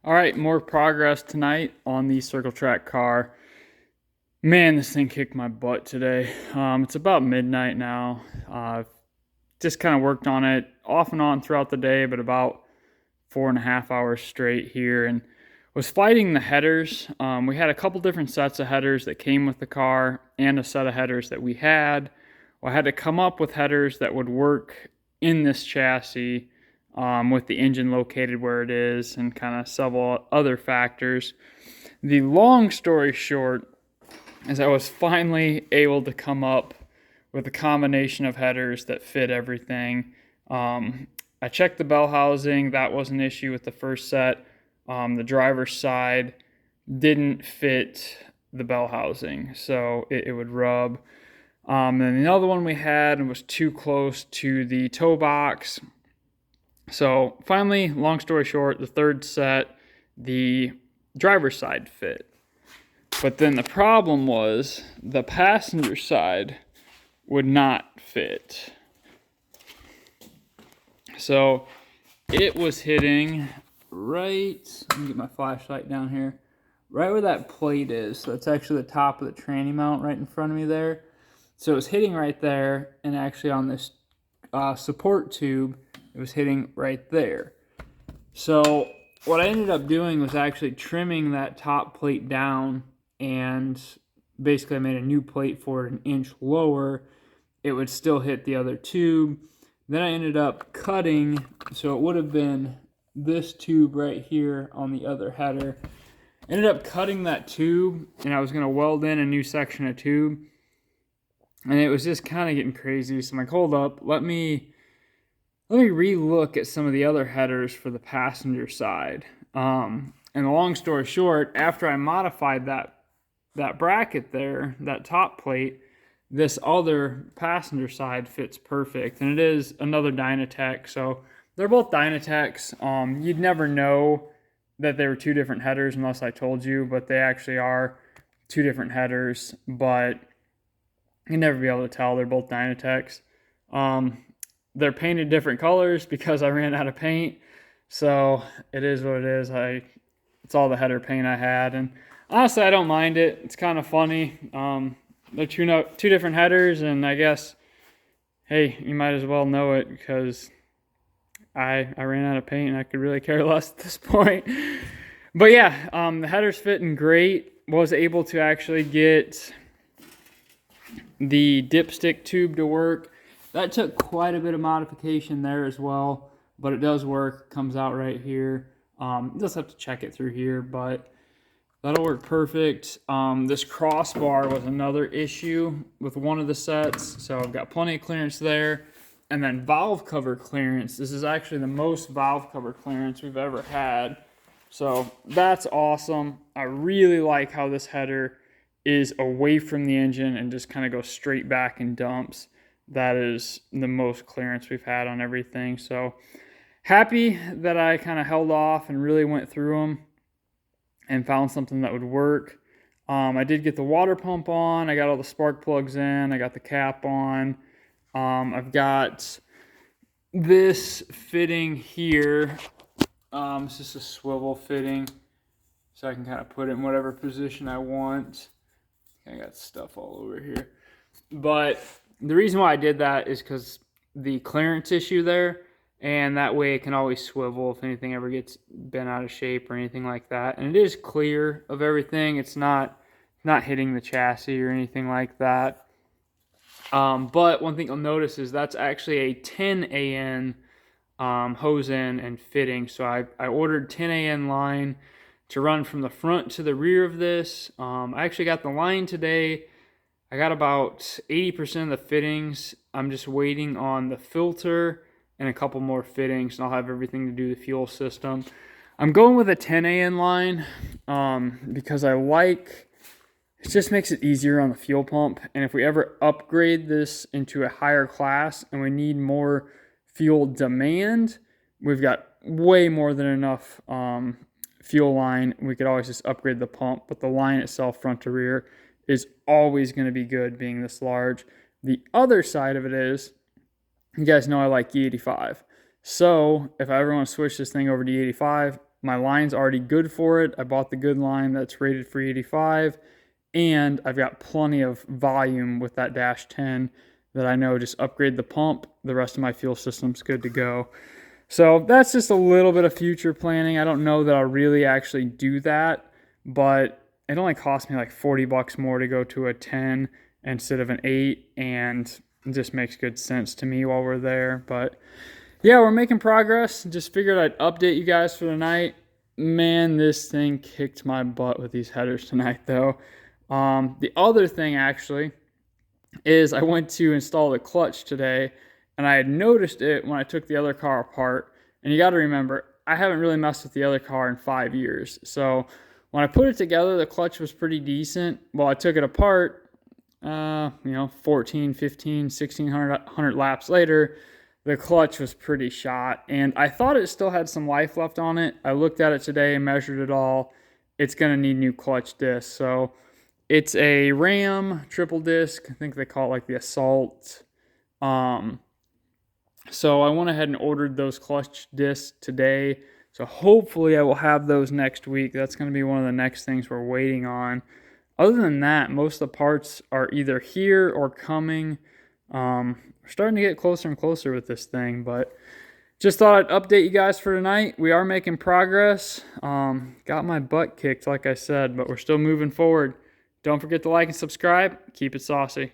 All right, more progress tonight on the Circle Track car. Man, this thing kicked my butt today. It's about midnight now. Just kind of worked on it off and on throughout the day, but about 4.5 hours straight here, and was fighting the headers. We had a couple different sets of headers that came with the car, and a set of headers that we had. Well, I had to come up with headers that would work in this chassis, with the engine located where it is, and kind of several other factors. The long story short is I was finally able to come up with a combination of headers that fit everything. I checked the bell housing. That was an issue with the first set. The driver's side didn't fit the bell housing, so it would rub. And the other one we had was too close to the toe box. So finally, long story short, the third set, the driver's side fit. But then the problem was the passenger side would not fit. So it was hitting right, let me get my flashlight down here, right where that plate is. So it's actually the top of the tranny mount right in front of me there. So it was hitting right there, and actually on this support tube, it was hitting right there. So what I ended up doing was actually trimming that top plate down, and basically I made a new plate for it 1 inch lower. It would still hit the other tube. Then I ended up cutting, so it would have been this tube right here on the other header. Ended up cutting that tube, and I was going to weld in a new section of tube, and it was just kind of getting crazy. So I'm like, hold up, let me re-look at some of the other headers for the passenger side. And the long story short, after I modified that bracket there, that top plate, this other passenger side fits perfect, and it is another Dynatec. So they're both Dynatechs. You'd never know that they were two different headers unless I told you, but they actually are two different headers. But you'd never be able to tell. They're both Dynatechs. They're painted different colors because I ran out of paint. So it is what it is. It's all the header paint I had, and honestly, I don't mind it. It's kind of funny. They're two different headers, and I guess, hey, you might as well know it because I ran out of paint and I could really care less at this point. But yeah, the header's fitting great. Was able to actually get the dipstick tube to work. That took quite a bit of modification there as well, but it does work. Comes out right here. Just have to check it through here, but that'll work perfect. This crossbar was another issue with one of the sets, so I've got plenty of clearance there. And then valve cover clearance. This is actually the most valve cover clearance we've ever had. So that's awesome. I really like how this header is away from the engine and just kind of goes straight back and dumps. That is the most clearance we've had on everything. So happy that I kind of held off and really went through them and found something that would work. I did get the water pump on. I got all the spark plugs in. I got the cap on. I've got this fitting here. It's just a swivel fitting, so I can kind of put it in whatever position I want. I got stuff all over here. But the reason why I did that is because the clearance issue there, and that way it can always swivel if anything ever gets bent out of shape or anything like that. And it is clear of everything. It's not hitting the chassis or anything like that. But one thing you'll notice is that's actually a 10 AN hose in and fitting. So I ordered 10 AN line to run from the front to the rear of this. I actually got the line today. I got about 80% of the fittings. I'm just waiting on the filter and a couple more fittings, and I'll have everything to do the fuel system. I'm going with a 10 AN line because it just makes it easier on the fuel pump. And if we ever upgrade this into a higher class and we need more fuel demand, we've got way more than enough fuel line. We could always just upgrade the pump, but the line itself, front to rear, is always going to be good being this large. The other side of it is, you guys know I like E85. So if I ever want to switch this thing over to E85, My line's already good for it. I bought the good line that's rated for 85, and I've got plenty of volume with that Dash 10 that I know just upgrade the pump. The rest of my fuel system's good to go. So that's just a little bit of future planning. I don't know that I'll really actually do that, but it only cost me like $40 more to go to a 10 instead of an 8, and it just makes good sense to me while we're there. But yeah, we're making progress. Just figured I'd update you guys for tonight. Man, this thing kicked my butt with these headers tonight, though. The other thing, actually, is I went to install the clutch today, and I had noticed it when I took the other car apart. And you got to remember, I haven't really messed with the other car in 5 years. So when I put it together, the clutch was pretty decent. While I took it apart, 14, 15, 1,600 laps later, the clutch was pretty shot. And I thought it still had some life left on it. I looked at it today and measured it all. It's going to need new clutch discs. So it's a Ram triple disc. I think they call it like the Assault. So I went ahead and ordered those clutch discs today. So hopefully I will have those next week. That's going to be one of the next things we're waiting on. Other than that, most of the parts are either here or coming. We're starting to get closer and closer with this thing, but just thought I'd update you guys for tonight. We are making progress. Got my butt kicked, like I said, but we're still moving forward. Don't forget to like and subscribe. Keep it saucy.